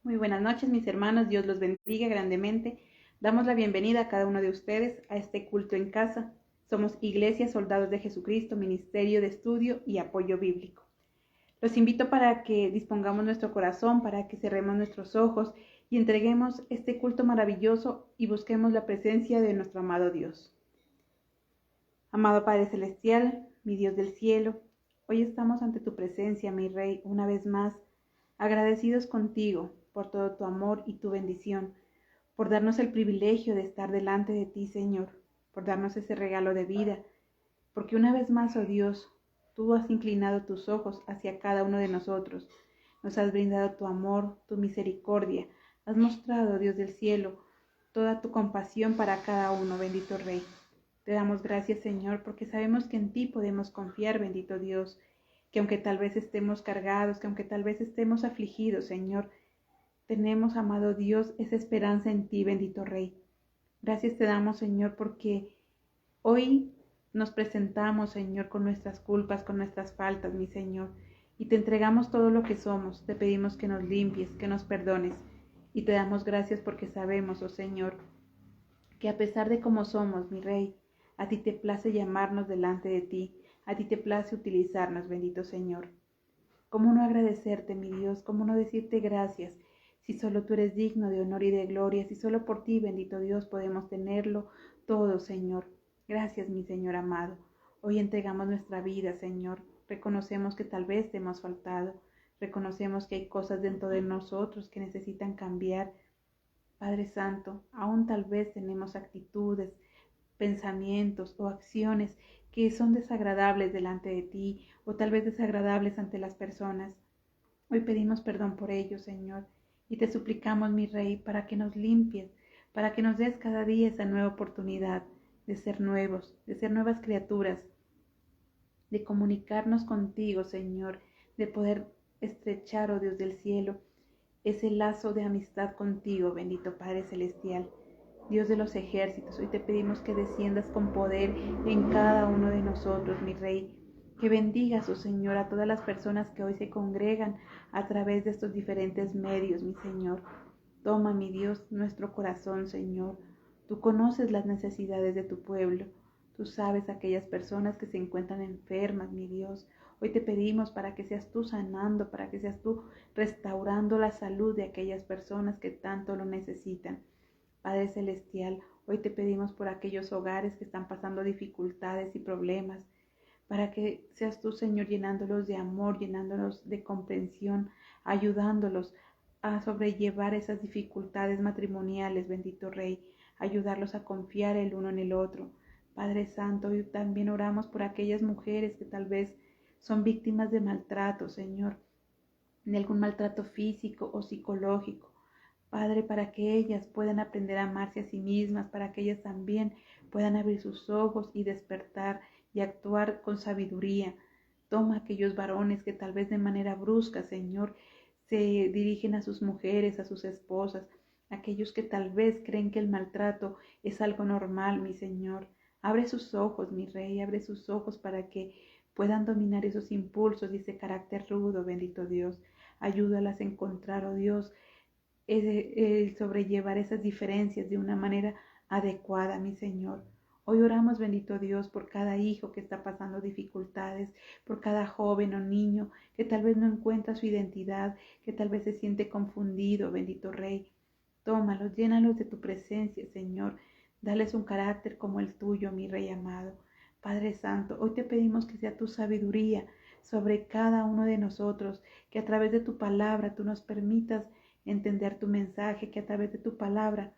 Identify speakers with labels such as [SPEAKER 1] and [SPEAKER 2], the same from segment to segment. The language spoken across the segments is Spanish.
[SPEAKER 1] Muy buenas noches, mis hermanos. Dios los bendiga grandemente. Damos la bienvenida a cada uno de ustedes a este culto en casa. Somos Iglesia Soldados de Jesucristo, Ministerio de Estudio y Apoyo Bíblico. Los invito para que dispongamos nuestro corazón, para que cerremos nuestros ojos y entreguemos este culto maravilloso y busquemos la presencia de nuestro amado Dios. Amado Padre Celestial, mi Dios del cielo, hoy estamos ante tu presencia, mi Rey, una vez más, agradecidos contigo por todo tu amor y tu bendición, por darnos el privilegio de estar delante de ti, Señor, por darnos ese regalo de vida, porque una vez más, oh Dios, tú has inclinado tus ojos hacia cada uno de nosotros, nos has brindado tu amor, tu misericordia, has mostrado, Dios del cielo, toda tu compasión para cada uno, bendito Rey. Te damos gracias, Señor, porque sabemos que en ti podemos confiar, bendito Dios, que aunque tal vez estemos cargados, que aunque tal vez estemos afligidos, Señor, tenemos, amado Dios, esa esperanza en ti, bendito Rey. Gracias te damos, Señor, porque hoy nos presentamos, Señor, con nuestras culpas, con nuestras faltas, mi Señor, y te entregamos todo lo que somos. Te pedimos que nos limpies, que nos perdones, y te damos gracias porque sabemos, oh Señor, que a pesar de cómo somos, mi Rey, a ti te place llamarnos delante de ti, a ti te place utilizarnos, bendito Señor. ¿Cómo no agradecerte, mi Dios? ¿Cómo no decirte gracias? Si solo tú eres digno de honor y de gloria, si solo por ti, bendito Dios, podemos tenerlo todo, Señor. Gracias, mi Señor amado. Hoy entregamos nuestra vida, Señor. Reconocemos que tal vez te hemos faltado. Reconocemos que hay cosas dentro de nosotros que necesitan cambiar. Padre Santo, aún tal vez tenemos actitudes, pensamientos o acciones que son desagradables delante de ti o tal vez desagradables ante las personas. Hoy pedimos perdón por ello, Señor, y te suplicamos, mi Rey, para que nos limpies, para que nos des cada día esa nueva oportunidad de ser nuevos, de ser nuevas criaturas, de comunicarnos contigo, Señor, de poder estrechar, oh Dios del cielo, ese lazo de amistad contigo, bendito Padre Celestial. Dios de los ejércitos, hoy te pedimos que desciendas con poder en cada uno de nosotros, mi Rey. Que bendigas, oh Señor, a todas las personas que hoy se congregan a través de estos diferentes medios, mi Señor. Toma, mi Dios, nuestro corazón, Señor. Tú conoces las necesidades de tu pueblo. Tú sabes aquellas personas que se encuentran enfermas, mi Dios. Hoy te pedimos para que seas tú sanando, para que seas tú restaurando la salud de aquellas personas que tanto lo necesitan. Padre Celestial, hoy te pedimos por aquellos hogares que están pasando dificultades y problemas, para que seas tú, Señor, llenándolos de amor, llenándolos de comprensión, ayudándolos a sobrellevar esas dificultades matrimoniales, bendito Rey, ayudarlos a confiar el uno en el otro. Padre Santo, hoy también oramos por aquellas mujeres que tal vez son víctimas de maltrato, Señor, de algún maltrato físico o psicológico. Padre, para que ellas puedan aprender a amarse a sí mismas, para que ellas también puedan abrir sus ojos y despertar y actuar con sabiduría. Toma aquellos varones que tal vez de manera brusca, Señor, se dirigen a sus mujeres, a sus esposas, aquellos que tal vez creen que el maltrato es algo normal, mi Señor. Abre sus ojos, mi Rey, abre sus ojos para que puedan dominar esos impulsos y ese carácter rudo, bendito Dios. Ayúdalas a encontrar, oh Dios, el sobrellevar esas diferencias de una manera adecuada, mi Señor. Hoy oramos, bendito Dios, por cada hijo que está pasando dificultades, por cada joven o niño que tal vez no encuentra su identidad, que tal vez se siente confundido, bendito Rey. Tómalos, llénalos de tu presencia, Señor. Dales un carácter como el tuyo, mi Rey amado. Padre Santo, hoy te pedimos que sea tu sabiduría sobre cada uno de nosotros, que a través de tu palabra tú nos permitas entender tu mensaje, que a través de tu palabra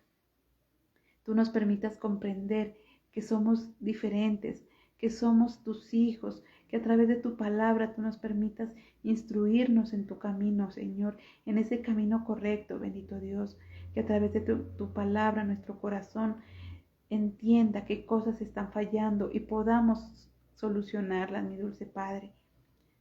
[SPEAKER 1] tú nos permitas comprender que somos diferentes, que somos tus hijos, que a través de tu palabra tú nos permitas instruirnos en tu camino, Señor, en ese camino correcto, bendito Dios, que a través de tu palabra nuestro corazón entienda qué cosas están fallando y podamos solucionarlas, mi dulce Padre.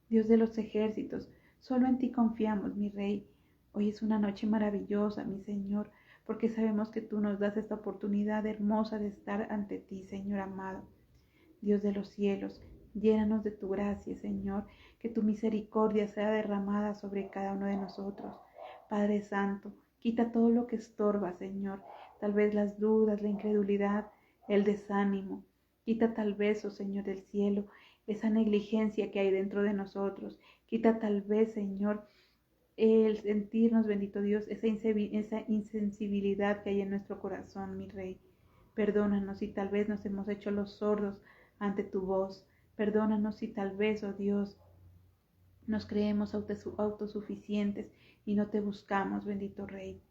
[SPEAKER 1] Dios de los ejércitos, solo en ti confiamos, mi Rey. Hoy es una noche maravillosa, mi Señor, porque sabemos que tú nos das esta oportunidad hermosa de estar ante ti, Señor amado. Dios de los cielos, llénanos de tu gracia, Señor, que tu misericordia sea derramada sobre cada uno de nosotros. Padre Santo, quita todo lo que estorba, Señor, tal vez las dudas, la incredulidad, el desánimo. Quita tal vez, oh Señor del cielo, esa negligencia que hay dentro de nosotros. Quita tal vez, Señor, el sentirnos, bendito Dios, esa insensibilidad que hay en nuestro corazón, mi Rey. Perdónanos si tal vez nos hemos hecho los sordos ante tu voz. Perdónanos si tal vez, oh Dios, nos creemos autosuficientes y no te buscamos, bendito Rey.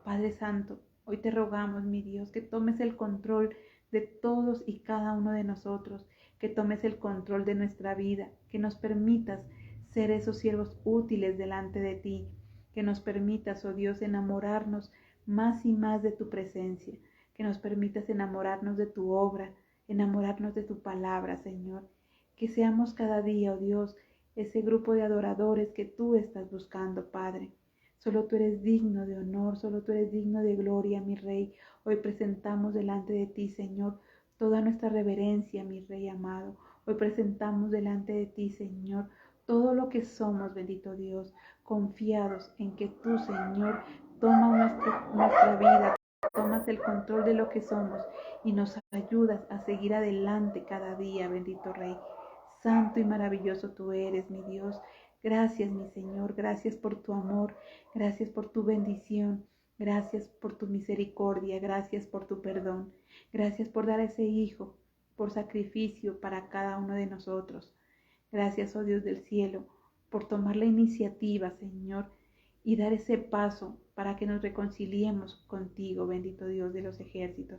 [SPEAKER 1] Padre Santo, hoy te rogamos, mi Dios, que tomes el control de todos y cada uno de nosotros, que tomes el control de nuestra vida, que nos permitas ser esos siervos útiles delante de ti, que nos permitas, oh Dios, enamorarnos más y más de tu presencia, que nos permitas enamorarnos de tu obra, enamorarnos de tu palabra, Señor, que seamos cada día, oh Dios, ese grupo de adoradores que tú estás buscando, Padre. Solo tú eres digno de honor, solo tú eres digno de gloria, mi Rey. Hoy presentamos delante de ti, Señor, toda nuestra reverencia, mi Rey amado. Hoy presentamos delante de ti, Señor, todo lo que somos, bendito Dios, confiados en que tú, Señor, tomas nuestra vida, tomas el control de lo que somos y nos ayudas a seguir adelante cada día, bendito Rey. Santo y maravilloso tú eres, mi Dios. Gracias, mi Señor, gracias por tu amor, gracias por tu bendición, gracias por tu misericordia, gracias por tu perdón, gracias por dar a ese Hijo por sacrificio para cada uno de nosotros. Gracias, oh Dios del cielo, por tomar la iniciativa, Señor, y dar ese paso para que nos reconciliemos contigo, bendito Dios de los ejércitos.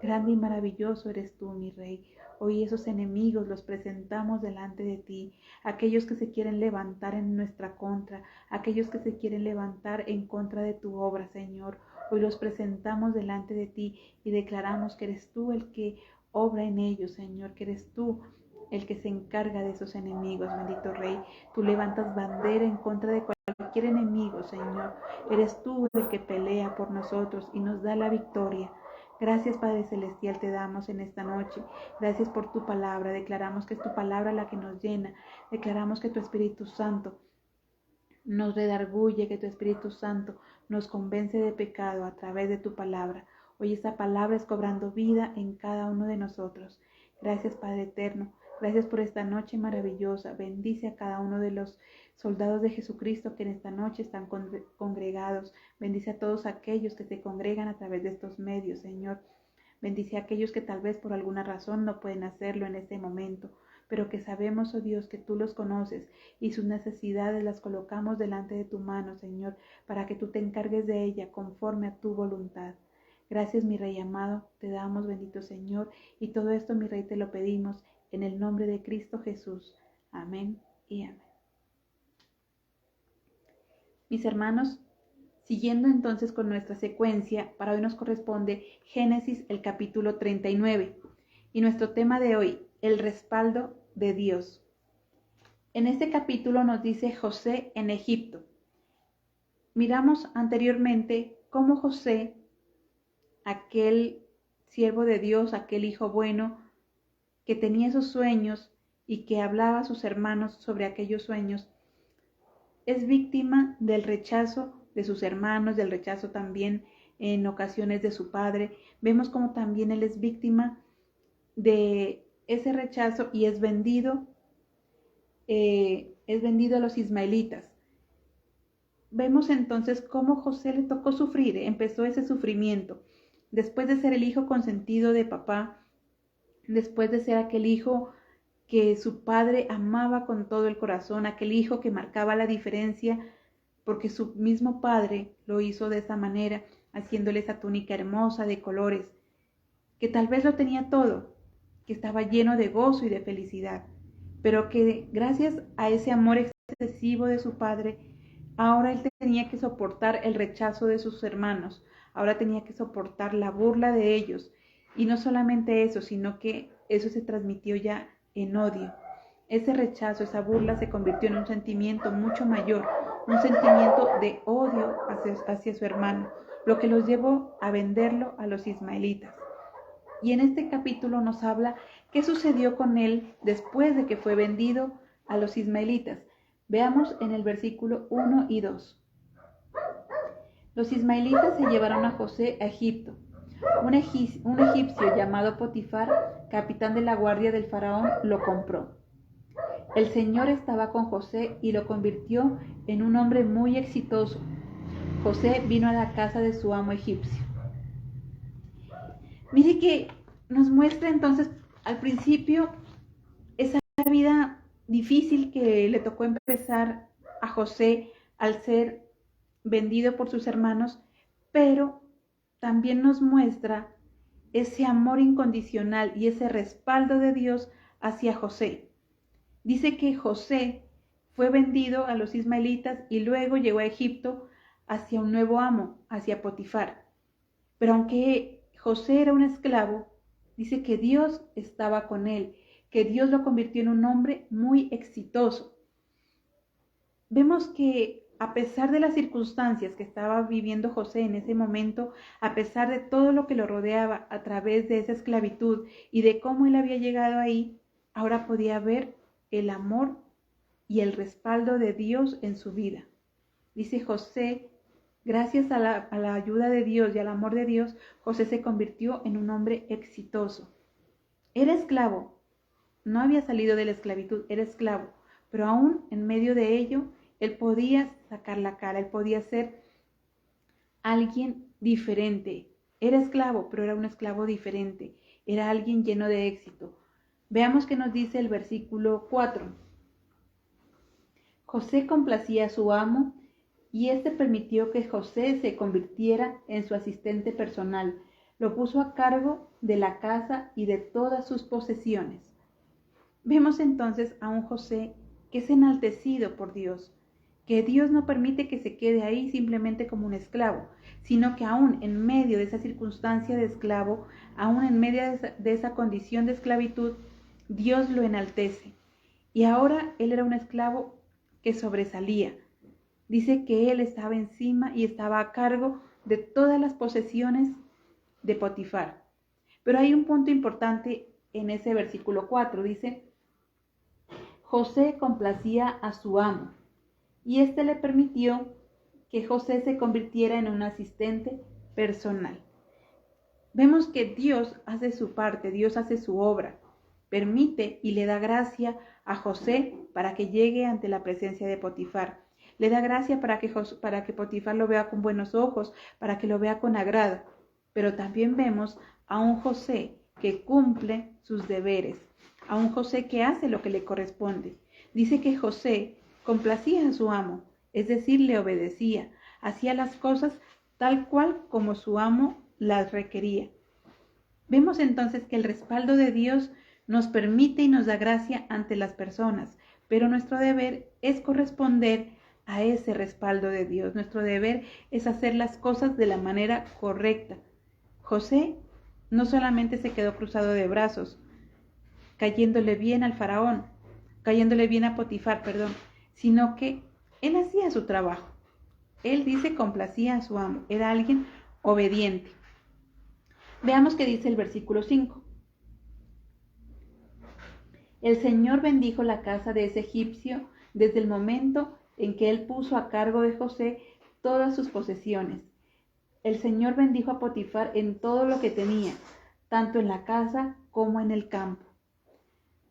[SPEAKER 1] Grande y maravilloso eres tú, mi Rey. Hoy esos enemigos los presentamos delante de ti, aquellos que se quieren levantar en nuestra contra, aquellos que se quieren levantar en contra de tu obra, Señor. Hoy los presentamos delante de ti y declaramos que eres tú el que obra en ellos, Señor, que eres tú el que se encarga de esos enemigos, bendito Rey. Tú levantas bandera en contra de cualquier enemigo, Señor. Eres tú el que pelea por nosotros y nos da la victoria. Gracias, Padre Celestial, te damos en esta noche. Gracias por tu palabra. Declaramos que es tu palabra la que nos llena. Declaramos que tu Espíritu Santo nos redarguye, que tu Espíritu Santo nos convence de pecado a través de tu palabra. Hoy esta palabra es cobrando vida en cada uno de nosotros. Gracias, Padre eterno. Gracias por esta noche maravillosa. Bendice a cada uno de los soldados de Jesucristo que en esta noche están congregados. Bendice a todos aquellos que se congregan a través de estos medios, Señor. Bendice a aquellos que tal vez por alguna razón no pueden hacerlo en este momento, pero que sabemos, oh Dios, que tú los conoces y sus necesidades las colocamos delante de tu mano, Señor, para que tú te encargues de ella conforme a tu voluntad. Gracias, mi Rey amado, te damos, bendito Señor, y todo esto, mi Rey, te lo pedimos en el nombre de Cristo Jesús. Amén y amén. Mis hermanos, siguiendo entonces con nuestra secuencia, para hoy nos corresponde Génesis el capítulo 39 y nuestro tema de hoy, el respaldo de Dios. En este capítulo nos dice José en Egipto. Miramos anteriormente cómo José, aquel siervo de Dios, aquel hijo bueno, que tenía esos sueños y que hablaba a sus hermanos sobre aquellos sueños, es víctima del rechazo de sus hermanos, del rechazo también en ocasiones de su padre. Vemos como también él es víctima de ese rechazo y es vendido a los ismaelitas. Vemos entonces cómo José le tocó sufrir, empezó ese sufrimiento. Después de ser el hijo consentido de papá, después de ser aquel hijo que su padre amaba con todo el corazón, aquel hijo que marcaba la diferencia, porque su mismo padre lo hizo de esa manera, haciéndole esa túnica hermosa de colores, que tal vez lo tenía todo, que estaba lleno de gozo y de felicidad, pero que gracias a ese amor excesivo de su padre, ahora él tenía que soportar el rechazo de sus hermanos, ahora tenía que soportar la burla de ellos, y no solamente eso, sino que eso se transmitió ya en odio. Ese rechazo, esa burla se convirtió en un sentimiento mucho mayor, un sentimiento de odio hacia su hermano, lo que los llevó a venderlo a los ismaelitas. Y en este capítulo nos habla qué sucedió con él después de que fue vendido a los ismaelitas. Veamos en el versículo 1 y 2. Los ismaelitas se llevaron a José a Egipto. Un egipcio llamado Potifar, capitán de la guardia del faraón, lo compró. El Señor estaba con José y lo convirtió en un hombre muy exitoso. José vino a la casa de su amo egipcio. Mire que nos muestra entonces al principio esa vida difícil que le tocó empezar a José al ser vendido por sus hermanos, pero también nos muestra ese amor incondicional y ese respaldo de Dios hacia José. Dice que José fue vendido a los ismaelitas y luego llegó a Egipto hacia un nuevo amo, hacia Potifar. Pero aunque José era un esclavo, dice que Dios estaba con él, que Dios lo convirtió en un hombre muy exitoso. Vemos que a pesar de las circunstancias que estaba viviendo José en ese momento, a pesar de todo lo que lo rodeaba a través de esa esclavitud y de cómo él había llegado ahí, ahora podía ver el amor y el respaldo de Dios en su vida. Dice José, gracias a la ayuda de Dios y al amor de Dios, José se convirtió en un hombre exitoso. Era esclavo, no había salido de la esclavitud, era esclavo, pero aún en medio de ello, él podía sacar la cara, él podía ser alguien diferente. Era esclavo, pero era un esclavo diferente, era alguien lleno de éxito. Veamos qué nos dice el versículo 4. José complacía a su amo y éste permitió que José se convirtiera en su asistente personal. Lo puso a cargo de la casa y de todas sus posesiones. Vemos entonces a un José que es enaltecido por Dios, que Dios no permite que se quede ahí simplemente como un esclavo, sino que aún en medio de esa circunstancia de esclavo, aún en medio de esa condición de esclavitud, Dios lo enaltece. Y ahora él era un esclavo que sobresalía. Dice que él estaba encima y estaba a cargo de todas las posesiones de Potifar. Pero hay un punto importante en ese versículo 4. Dice, José complacía a su amo y éste le permitió que José se convirtiera en un asistente personal. Vemos que Dios hace su parte, Dios hace su obra, permite y le da gracia a José para que llegue ante la presencia de Potifar. Le da gracia para que Potifar lo vea con buenos ojos, para que lo vea con agrado. Pero también vemos a un José que cumple sus deberes, a un José que hace lo que le corresponde. Dice que José complacía a su amo, es decir, le obedecía, hacía las cosas tal cual como su amo las requería. Vemos entonces que el respaldo de Dios nos permite y nos da gracia ante las personas, pero nuestro deber es corresponder a ese respaldo de Dios. Nuestro deber es hacer las cosas de la manera correcta. José no solamente se quedó cruzado de brazos, cayéndole bien al faraón, cayéndole bien a Potifar, sino que él hacía su trabajo. Él dice complacía a su amo, era alguien obediente. Veamos qué dice el versículo 5. El Señor bendijo la casa de ese egipcio desde el momento en que él puso a cargo de José todas sus posesiones. El Señor bendijo a Potifar en todo lo que tenía, tanto en la casa como en el campo.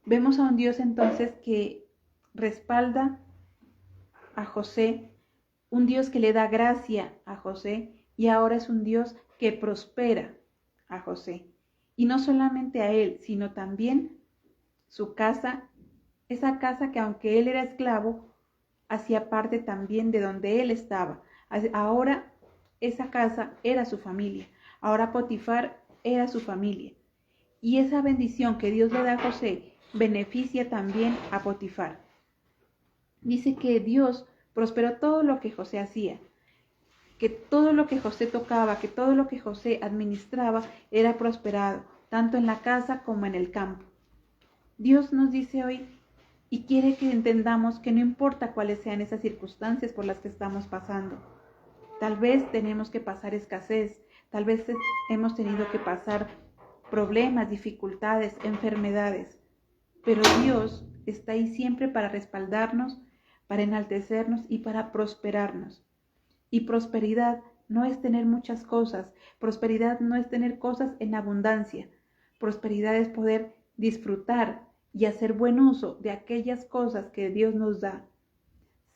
[SPEAKER 1] Vemos a un Dios entonces que respalda a José, un Dios que le da gracia a José y ahora es un Dios que prospera a José. Y no solamente a él, sino también su casa, esa casa que aunque él era esclavo, hacía parte también de donde él estaba. Ahora esa casa era su familia, ahora Potifar era su familia. Y esa bendición que Dios le da a José beneficia también a Potifar. Dice que Dios prosperó todo lo que José hacía, que todo lo que José tocaba, que todo lo que José administraba era prosperado, tanto en la casa como en el campo. Dios nos dice hoy y quiere que entendamos que no importa cuáles sean esas circunstancias por las que estamos pasando. Tal vez tenemos que pasar escasez, tal vez hemos tenido que pasar problemas, dificultades, enfermedades, pero Dios está ahí siempre para respaldarnos, para enaltecernos y para prosperarnos. Y prosperidad no es tener muchas cosas. Prosperidad no es tener cosas en abundancia. Prosperidad es poder disfrutar y hacer buen uso de aquellas cosas que Dios nos da,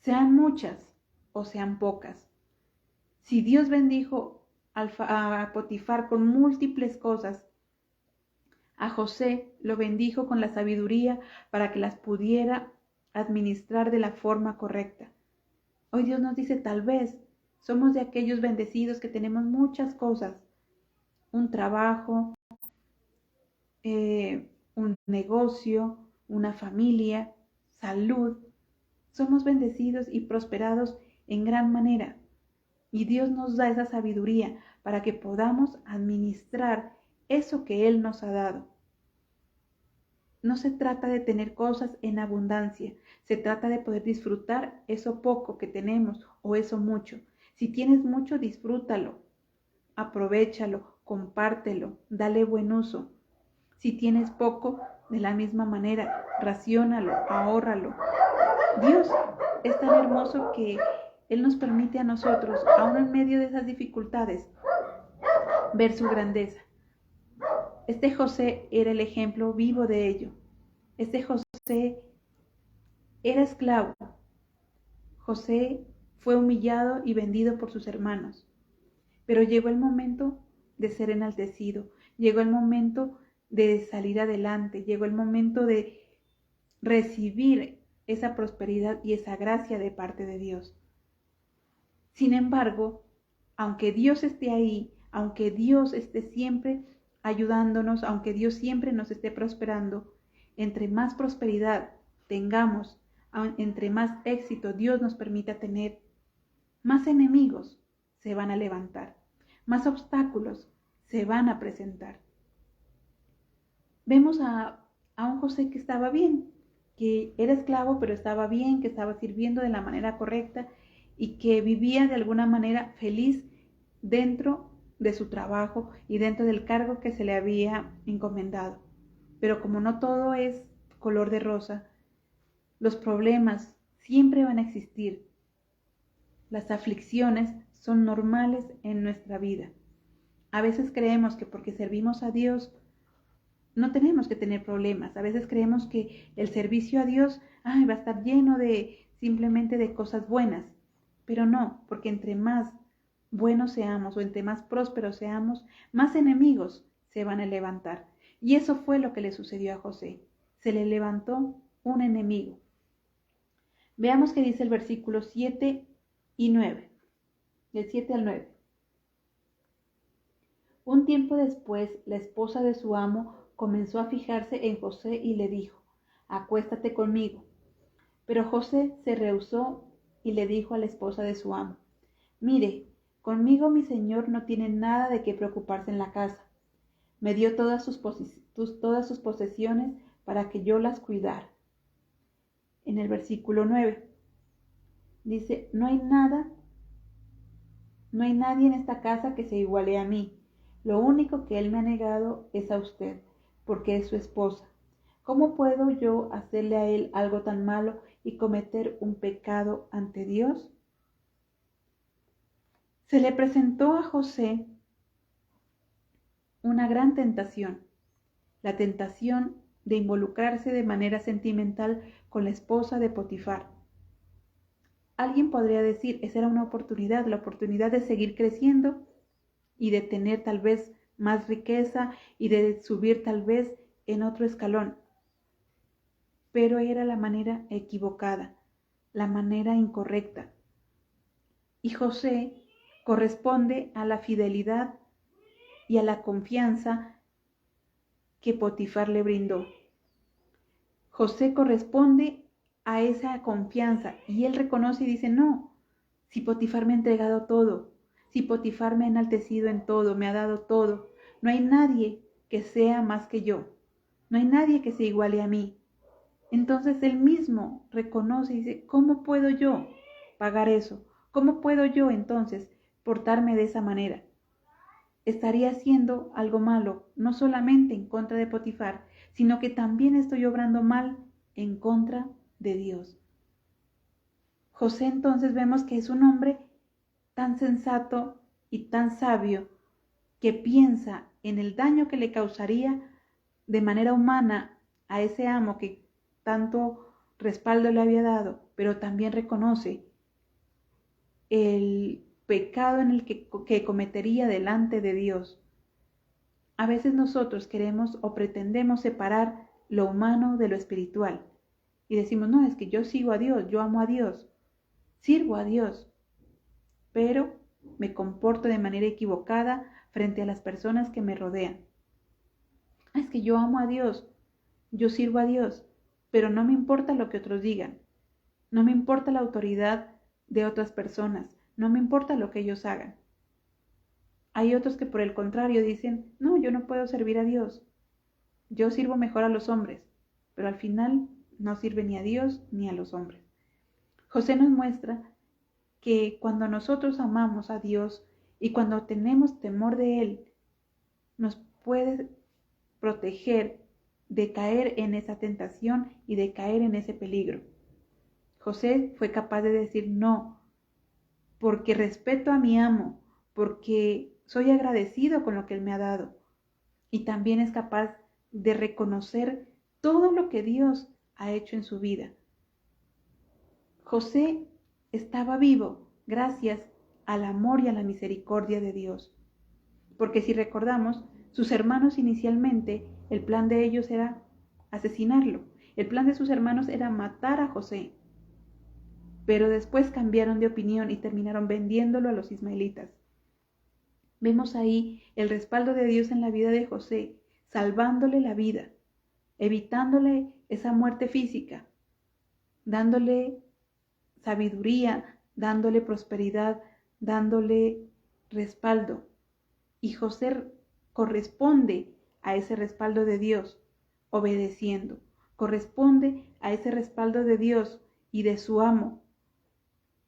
[SPEAKER 1] sean muchas o sean pocas. Si Dios bendijo a Potifar con múltiples cosas, a José lo bendijo con la sabiduría para que las pudiera administrar de la forma correcta. Hoy Dios nos dice, tal vez somos de aquellos bendecidos que tenemos muchas cosas, un trabajo, un negocio, una familia, salud. Somos bendecidos y prosperados en gran manera. Y Dios nos da esa sabiduría para que podamos administrar eso que Él nos ha dado. No se trata de tener cosas en abundancia, se trata de poder disfrutar eso poco que tenemos o eso mucho. Si tienes mucho, disfrútalo, aprovéchalo, compártelo, dale buen uso. Si tienes poco, de la misma manera, raciónalo, ahórralo. Dios es tan hermoso que Él nos permite a nosotros, aún en medio de esas dificultades, ver su grandeza. Este José era el ejemplo vivo de ello. Este José era esclavo. José fue humillado y vendido por sus hermanos. Pero llegó el momento de ser enaltecido. Llegó el momento de salir adelante. Llegó el momento de recibir esa prosperidad y esa gracia de parte de Dios. Sin embargo, aunque Dios esté ahí, aunque Dios esté siempre ayudándonos, aunque Dios siempre nos esté prosperando, entre más prosperidad tengamos, entre más éxito Dios nos permita tener, más enemigos se van a levantar, más obstáculos se van a presentar. Vemos a un José que estaba bien, que era esclavo, pero estaba bien, que estaba sirviendo de la manera correcta y que vivía de alguna manera feliz dentro de su trabajo y dentro del cargo que se le había encomendado. Pero como no todo es color de rosa, los problemas siempre van a existir. Las aflicciones son normales en nuestra vida. A veces creemos que porque servimos a Dios no tenemos que tener problemas. A veces creemos que el servicio a Dios va a estar lleno de simplemente de cosas buenas. Pero no, porque entre más buenos seamos o entre más prósperos seamos, más enemigos se van a levantar. Y eso fue lo que le sucedió a José. Se le levantó un enemigo. Veamos qué dice el versículo 7 y 9. Del 7 al 9. Un tiempo después, la esposa de su amo comenzó a fijarse en José y le dijo, acuéstate conmigo. Pero José se rehusó y le dijo a la esposa de su amo, mire, conmigo mi señor no tiene nada de qué preocuparse en la casa. Me dio todas sus posesiones para que yo las cuidara. En el versículo 9 dice, no hay nadie en esta casa que se iguale a mí. Lo único que él me ha negado es a usted, porque es su esposa. ¿Cómo puedo yo hacerle a él algo tan malo y cometer un pecado ante Dios? Se le presentó a José una gran tentación, la tentación de involucrarse de manera sentimental con la esposa de Potifar. Alguien podría decir, esa era una oportunidad, la oportunidad de seguir creciendo y de tener tal vez más riqueza y de subir tal vez en otro escalón. Pero era la manera equivocada, la manera incorrecta. Y José corresponde a la fidelidad y a la confianza que Potifar le brindó. José corresponde a esa confianza y él reconoce y dice, no, si Potifar me ha entregado todo, si Potifar me ha enaltecido en todo, me ha dado todo, no hay nadie que sea más que yo, no hay nadie que se iguale a mí. Entonces él mismo reconoce y dice, ¿cómo puedo yo pagar eso? ¿Cómo puedo yo entonces portarme de esa manera? Estaría haciendo algo malo, no solamente en contra de Potifar, sino que también estoy obrando mal en contra de Dios. José entonces vemos que es un hombre tan sensato, y tan sabio que piensa en el daño que le causaría de manera humana a ese amo que tanto respaldo le había dado, pero también reconoce el pecado en el que cometería delante de Dios. A veces nosotros queremos o pretendemos separar lo humano de lo espiritual y decimos, no, es que yo sigo a Dios, yo amo a Dios, sirvo a Dios, pero me comporto de manera equivocada frente a las personas que me rodean. Es que yo amo a Dios, yo sirvo a Dios, pero no me importa lo que otros digan, no me importa la autoridad de otras personas, no me importa lo que ellos hagan. Hay otros que por el contrario dicen, no, yo no puedo servir a Dios, yo sirvo mejor a los hombres, pero al final no sirve ni a Dios ni a los hombres. José nos muestra que cuando nosotros amamos a Dios y cuando tenemos temor de Él, nos puede proteger de caer en esa tentación y de caer en ese peligro. José fue capaz de decir no, porque respeto a mi amo, porque soy agradecido con lo que él me ha dado. Y también es capaz de reconocer todo lo que Dios ha hecho en su vida. José estaba vivo gracias al amor y a la misericordia de Dios. Porque si recordamos, sus hermanos inicialmente, el plan de ellos era asesinarlo. El plan de sus hermanos era matar a José. Pero después cambiaron de opinión y terminaron vendiéndolo a los ismaelitas. Vemos ahí el respaldo de Dios en la vida de José, salvándole la vida, evitándole esa muerte física, dándole sabiduría, dándole prosperidad, dándole respaldo. Y José corresponde a ese respaldo de Dios, obedeciendo. Corresponde a ese respaldo de Dios y de su amo,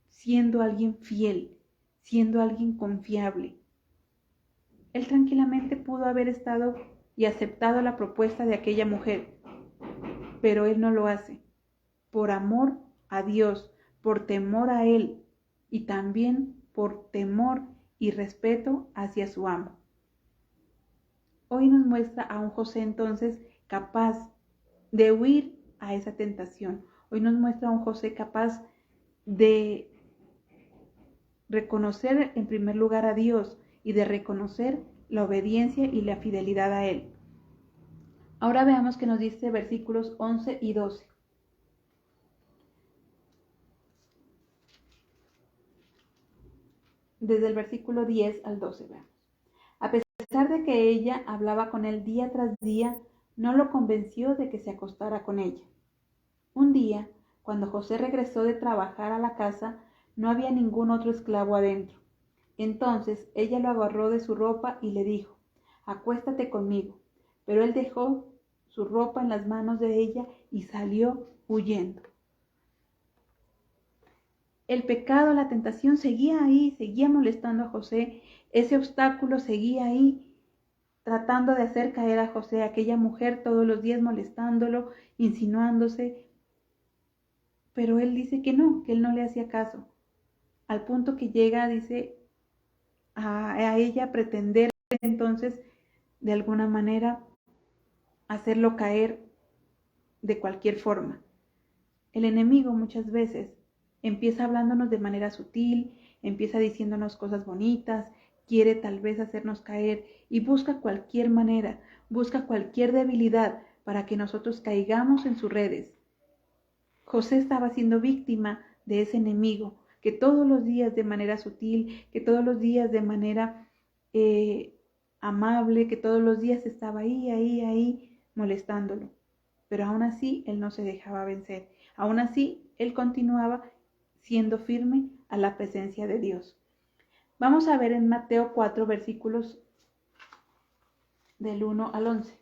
[SPEAKER 1] siendo alguien fiel, siendo alguien confiable. Él tranquilamente pudo haber estado y aceptado la propuesta de aquella mujer, pero él no lo hace, por amor a Dios, por temor a Él y también por temor y respeto hacia su amo. Hoy nos muestra a un José entonces capaz de huir a esa tentación. Hoy nos muestra a un José capaz de reconocer en primer lugar a Dios y de reconocer la obediencia y la fidelidad a Él. Ahora veamos qué nos dice versículos 11 y 12. Desde el versículo 10 al 12, veamos. A pesar de que ella hablaba con él día tras día, no lo convenció de que se acostara con ella. Un día, cuando José regresó de trabajar a la casa, no había ningún otro esclavo adentro. Entonces ella lo agarró de su ropa y le dijo, acuéstate conmigo. Pero él dejó su ropa en las manos de ella y salió huyendo. El pecado, la tentación seguía ahí, seguía molestando a José. Ese obstáculo seguía ahí, tratando de hacer caer a José, aquella mujer todos los días molestándolo, insinuándose. Pero él dice que él no le hacía caso. Al punto que llega, dice, a ella pretender entonces, de alguna manera, hacerlo caer de cualquier forma. El enemigo muchas veces empieza hablándonos de manera sutil, empieza diciéndonos cosas bonitas, quiere tal vez hacernos caer y busca cualquier manera, busca cualquier debilidad para que nosotros caigamos en sus redes. José estaba siendo víctima de ese enemigo que todos los días de manera sutil, que todos los días de manera amable, que todos los días estaba ahí molestándolo. Pero aún así él no se dejaba vencer, aún así él continuaba siendo firme a la presencia de Dios. Vamos a ver en Mateo 4 versículos del 1 al 11.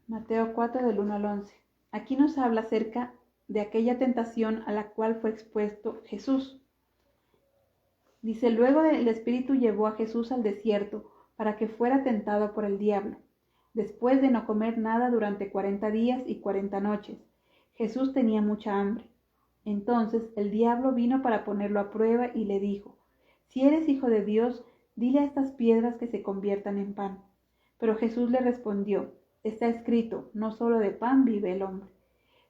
[SPEAKER 1] Mateo 4 del 1 al 11. Aquí nos habla acerca de aquella tentación a la cual fue expuesto Jesús. Dice, luego el Espíritu llevó a Jesús al desierto para que fuera tentado por el diablo. Después de no comer nada durante 40 días y 40 noches, Jesús tenía mucha hambre. Entonces el diablo vino para ponerlo a prueba y le dijo: Si eres hijo de Dios, dile a estas piedras que se conviertan en pan. Pero Jesús le respondió: Está escrito, no solo de pan vive el hombre,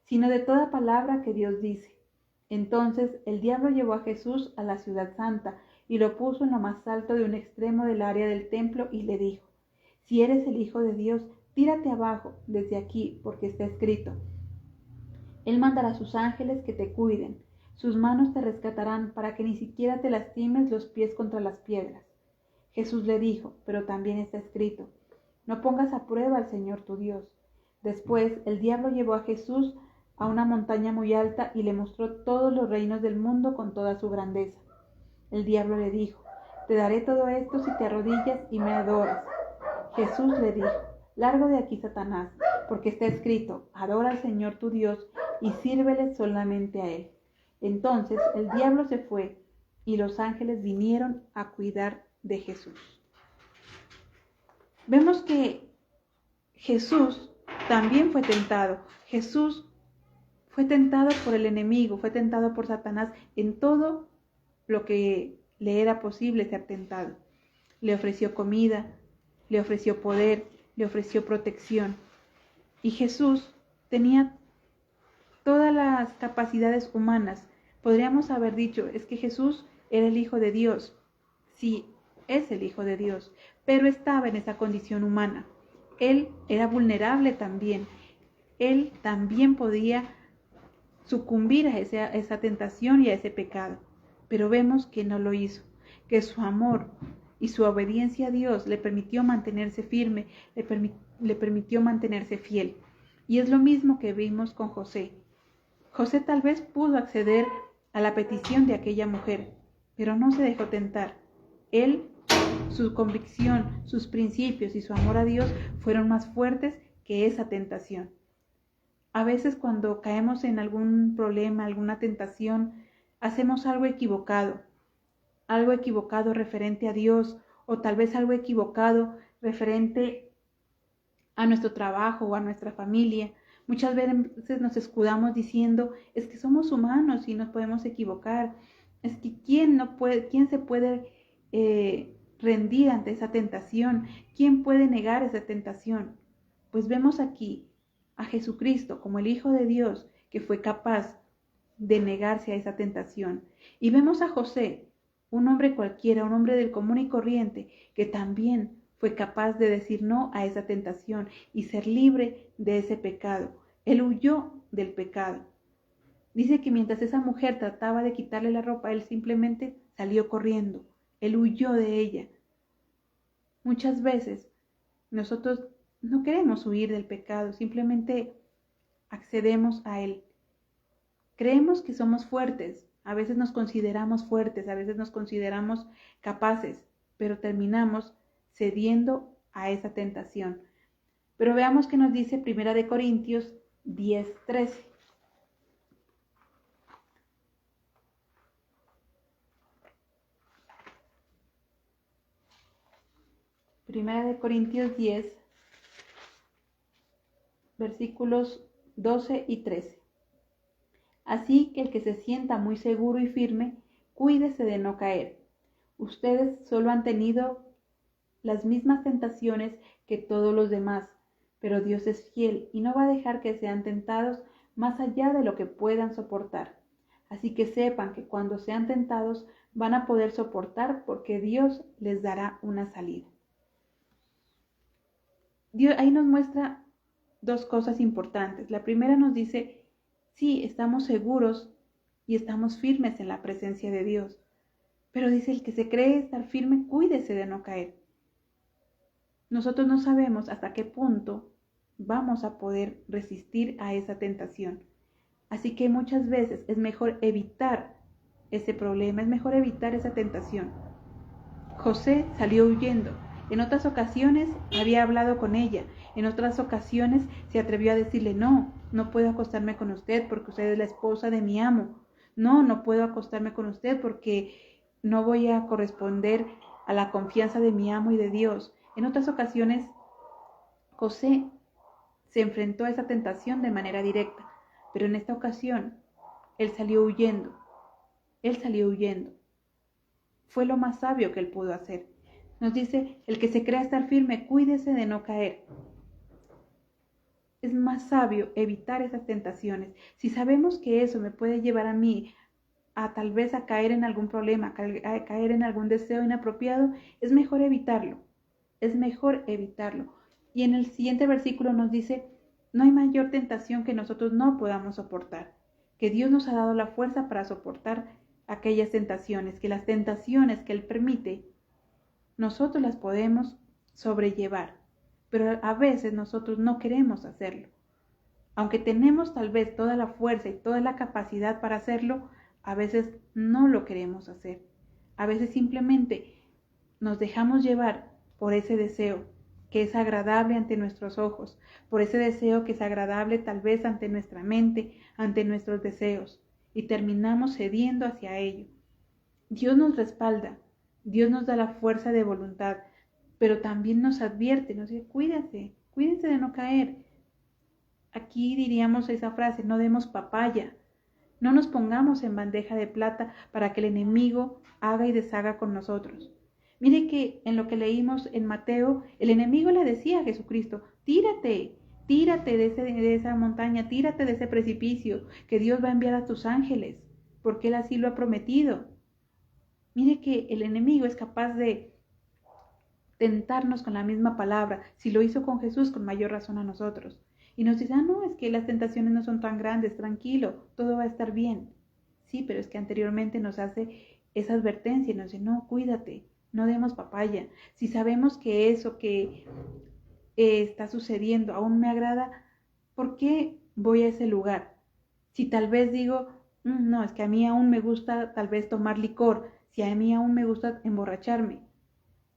[SPEAKER 1] sino de toda palabra que Dios dice. Entonces el diablo llevó a Jesús a la ciudad santa y lo puso en lo más alto de un extremo del área del templo y le dijo: Si eres el Hijo de Dios, tírate abajo desde aquí, porque está escrito: Él mandará a sus ángeles que te cuiden, sus manos te rescatarán para que ni siquiera te lastimes los pies contra las piedras. Jesús le dijo: Pero también está escrito: No pongas a prueba al Señor tu Dios. Después el diablo llevó a Jesús a una montaña muy alta y le mostró todos los reinos del mundo con toda su grandeza. El diablo le dijo: Te daré todo esto si te arrodillas y me adoras. Jesús le dijo: Largo de aquí, Satanás, porque está escrito: Adora al Señor tu Dios y sírvele solamente a Él. Entonces el diablo se fue y los ángeles vinieron a cuidar de Jesús. Vemos que Jesús también fue tentado. Jesús fue tentado por el enemigo, fue tentado por Satanás en todo lo que le era posible ser tentado. Le ofreció comida, le ofreció poder, le ofreció protección. Y Jesús tenía todas las capacidades humanas. Podríamos haber dicho, es que Jesús era el Hijo de Dios. Sí, es el Hijo de Dios, pero estaba en esa condición humana. Él era vulnerable también. Él también podía sucumbir a esa tentación y a ese pecado. Pero vemos que no lo hizo, que su amor y su obediencia a Dios le permitió mantenerse firme, le permitió mantenerse fiel. Y es lo mismo que vimos con José. José tal vez pudo acceder a la petición de aquella mujer, pero no se dejó tentar. Él, su convicción, sus principios y su amor a Dios fueron más fuertes que esa tentación. A veces cuando caemos en algún problema, alguna tentación, hacemos algo equivocado referente a Dios, o tal vez algo equivocado referente a nuestro trabajo o a nuestra familia. Muchas veces nos escudamos diciendo, es que somos humanos y nos podemos equivocar. Es que ¿quién se puede rendir ante esa tentación? ¿Quién puede negar esa tentación? Pues vemos aquí a Jesucristo como el Hijo de Dios que fue capaz de negarse a esa tentación. Y vemos a José, un hombre cualquiera, un hombre del común y corriente, que también fue capaz de decir no a esa tentación y ser libre de ese pecado. Él huyó del pecado. Dice que mientras esa mujer trataba de quitarle la ropa, él simplemente salió corriendo. Él huyó de ella. Muchas veces nosotros no queremos huir del pecado, simplemente accedemos a él. Creemos que somos fuertes, a veces nos consideramos fuertes, a veces nos consideramos capaces, pero terminamos cediendo a esa tentación. Pero veamos qué nos dice 1 Corintios 10:13. Primera de Corintios 10, versículos 12 y 13. Así que el que se sienta muy seguro y firme, cuídese de no caer. Ustedes solo han tenido las mismas tentaciones que todos los demás, pero Dios es fiel y no va a dejar que sean tentados más allá de lo que puedan soportar. Así que sepan que cuando sean tentados van a poder soportar porque Dios les dará una salida. Dios ahí nos muestra dos cosas importantes. La primera nos dice, sí, estamos seguros y estamos firmes en la presencia de Dios. Pero dice, el que se cree estar firme, cuídese de no caer. Nosotros no sabemos hasta qué punto vamos a poder resistir a esa tentación. Así que muchas veces es mejor evitar ese problema, es mejor evitar esa tentación. José salió huyendo. En otras ocasiones había hablado con ella. En otras ocasiones se atrevió a decirle, no puedo acostarme con usted porque usted es la esposa de mi amo. No puedo acostarme con usted porque no voy a corresponder a la confianza de mi amo y de Dios. En otras ocasiones, José se enfrentó a esa tentación de manera directa. pero en esta ocasión él salió huyendo. Él salió huyendo. Fue lo más sabio que él pudo hacer. Nos dice, el que se crea estar firme, cuídese de no caer. Es más sabio evitar esas tentaciones. Si sabemos que eso me puede llevar a mí a tal vez a caer en algún problema, a caer en algún deseo inapropiado, es mejor evitarlo. Es mejor evitarlo. Y en el siguiente versículo nos dice, no hay mayor tentación que nosotros no podamos soportar, que Dios nos ha dado la fuerza para soportar aquellas tentaciones, que las tentaciones que Él permite, nosotros las podemos sobrellevar, pero a veces nosotros no queremos hacerlo. Aunque tenemos tal vez toda la fuerza y toda la capacidad para hacerlo, a veces no lo queremos hacer. A veces simplemente nos dejamos llevar por ese deseo que es agradable ante nuestros ojos, por ese deseo que es agradable tal vez ante nuestra mente, ante nuestros deseos, y terminamos cediendo hacia ello. Dios nos respalda, Dios nos da la fuerza de voluntad, pero también nos advierte, nos dice, cuídense de no caer. Aquí diríamos esa frase, no demos papaya, no nos pongamos en bandeja de plata para que el enemigo haga y deshaga con nosotros. Mire que en lo que leímos en Mateo, el enemigo le decía a Jesucristo, tírate de esa montaña, tírate de ese precipicio, que Dios va a enviar a tus ángeles, porque Él así lo ha prometido. Mire que el enemigo es capaz de tentarnos con la misma palabra. Si lo hizo con Jesús, con mayor razón a nosotros. Y nos dice, no, es que las tentaciones no son tan grandes, tranquilo, todo va a estar bien. Sí, pero es que anteriormente nos hace esa advertencia y nos dice, no, cuídate, no demos papaya. Si sabemos que eso que está sucediendo aún me agrada, ¿por qué voy a ese lugar? Si tal vez digo, no, es que a mí aún me gusta tal vez tomar licor, si a mí aún me gusta emborracharme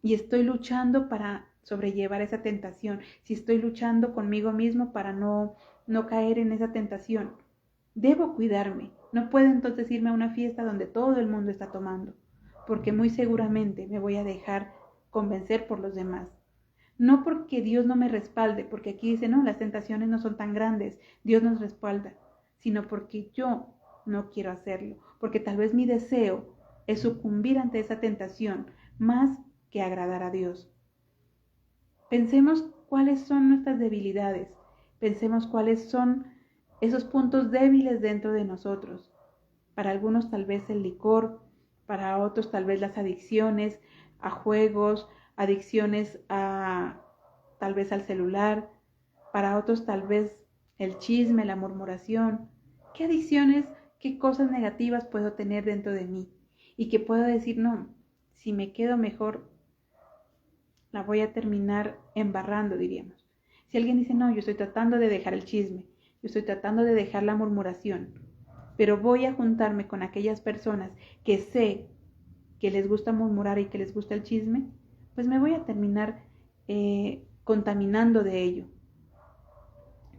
[SPEAKER 1] y estoy luchando para sobrellevar esa tentación, si estoy luchando conmigo mismo para no caer en esa tentación, debo cuidarme. No puedo entonces irme a una fiesta donde todo el mundo está tomando, porque muy seguramente me voy a dejar convencer por los demás. No porque Dios no me respalde, porque aquí dice, no, las tentaciones no son tan grandes, Dios nos respalda, sino porque yo no quiero hacerlo, porque tal vez mi deseo es sucumbir ante esa tentación más que agradar a Dios. Pensemos cuáles son nuestras debilidades, pensemos cuáles son esos puntos débiles dentro de nosotros. Para algunos tal vez el licor, para otros tal vez las adicciones a juegos, adicciones tal vez al celular, para otros tal vez el chisme, la murmuración. ¿Qué adicciones, qué cosas negativas puedo tener dentro de mí? Y que puedo decir, no, si me quedo mejor, la voy a terminar embarrando, diríamos. Si alguien dice, no, yo estoy tratando de dejar el chisme, yo estoy tratando de dejar la murmuración, pero voy a juntarme con aquellas personas que sé que les gusta murmurar y que les gusta el chisme, pues me voy a terminar contaminando de ello.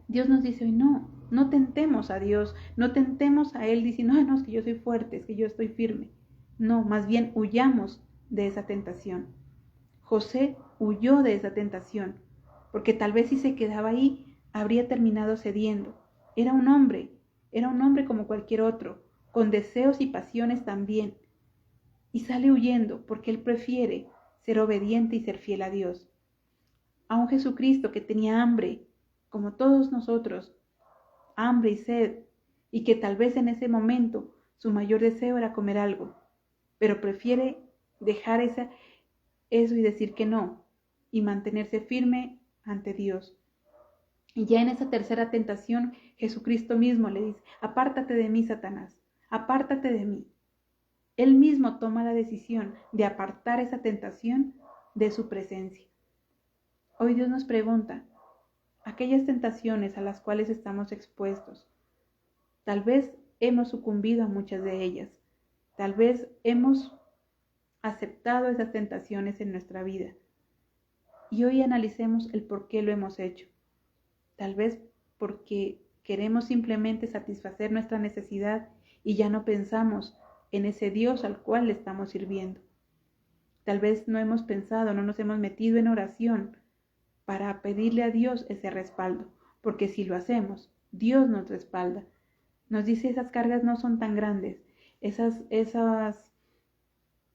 [SPEAKER 1] Dios nos dice hoy, no tentemos a Dios, no tentemos a Él diciendo, no, es que yo soy fuerte, es que yo estoy firme. No, más bien huyamos de esa tentación. José huyó de esa tentación, porque tal vez si se quedaba ahí, habría terminado cediendo. Era un hombre como cualquier otro, con deseos y pasiones también. Y sale huyendo porque él prefiere ser obediente y ser fiel a Dios. A un Jesucristo que tenía hambre, como todos nosotros, hambre y sed, y que tal vez en ese momento su mayor deseo era comer algo, pero prefiere dejar eso y decir que no, y mantenerse firme ante Dios. Y ya en esa tercera tentación, Jesucristo mismo le dice, apártate de mí, Satanás, apártate de mí. Él mismo toma la decisión de apartar esa tentación de su presencia. Hoy Dios nos pregunta, aquellas tentaciones a las cuales estamos expuestos, tal vez hemos sucumbido a muchas de ellas, tal vez hemos aceptado esas tentaciones en nuestra vida. Y hoy analicemos el por qué lo hemos hecho. Tal vez porque queremos simplemente satisfacer nuestra necesidad y ya no pensamos en ese Dios al cual le estamos sirviendo. Tal vez no hemos pensado, no nos hemos metido en oración para pedirle a Dios ese respaldo, porque si lo hacemos, Dios nos respalda. Nos dice esas cargas no son tan grandes, esas